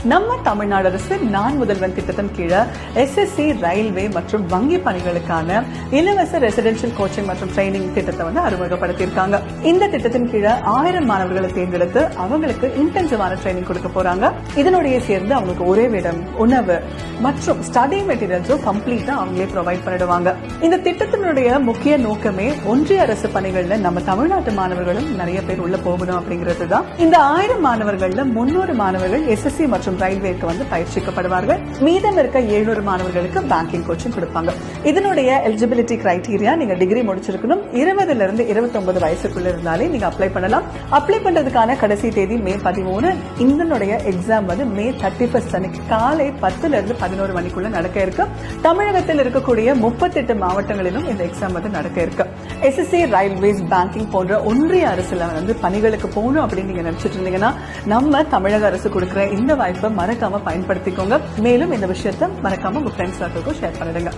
நம்ம தமிழ்நாடு அரசு நான் முதல்வன் திட்டத்தின் கீழே எஸ்எஸ்சி, ரயில்வே மற்றும் வங்கி பணிகளுக்கான இலவச ரெசிடென்ஷியல் கோச்சிங் மற்றும் ட்ரைனிங் திட்டத்தை அறிமுகப்படுத்தியிருக்காங்க. இந்த திட்டத்தின் கீழே 1000 மாணவர்களை தேர்ந்தெடுத்து அவங்களுக்கு இன்டென்சிவான ட்ரைனிங் கொடுக்க போறாங்க. இதனுடைய சேர்ந்து அவங்களுக்கு ஒரே இடம், உணவு மற்றும் ஸ்டடி மெட்டீரியல்ஸும் கம்ப்ளீட்டா அவங்களே ப்ரொவைட் பண்ணிடுவாங்க. இந்த திட்டத்தினுடைய முக்கிய நோக்கமே ஒன்றிய அரசு பணிகள்ல நம்ம தமிழ்நாட்டு மாணவர்களும் நிறைய பேர் உள்ள போகணும் அப்படிங்கிறது தான். இந்த 1000 மாணவர்கள்ல 300 மாணவர்கள் எஸ்எஸ்சி மற்றும் ரயில்வேக்கு பயிற்சிக்கப்படுவார்கள். மீதம் இருக்க 700 மாணவர்களுக்கு பேங்கிங் கோச்சிங் கொடுப்பாங்க. இதனுடைய எலிஜிபிலிட்டி கிரைட்டீரியா, நீங்க டிகிரி முடிச்சிருக்கணும், 20 இருந்து 29 வயசுக்குள்ள இருந்தாலே நீங்க அப்ளை பண்ணலாம். அப்ளை பண்றதுக்கான கடைசி தேதி மே 13. இதனுடைய எக்ஸாம் மே 31 அன்னைக்கு காலை 10 இருந்து 11 மணிக்குள்ள நடக்க இருக்கு. தமிழகத்தில் இருக்கக்கூடிய 38 மாவட்டங்களிலும் இந்த எக்ஸாம் நடக்க இருக்கு. எஸ்எஸ்சி, ரயில்வேஸ், பேங்கிங் போன்ற ஒன்றிய அரசுல பணிகளுக்கு போகணும் அப்படின்னு நீங்க நினைச்சிட்டு இருந்தீங்கன்னா நம்ம தமிழக அரசு கொடுக்கிற இந்த வாய்ப்பை மறக்காம பயன்படுத்திக்கோங்க. மேலும் இந்த விஷயத்தை மறக்காம உங்க ஃப்ரெண்ட்ஸ் ஷேர் பண்ணிடுங்க.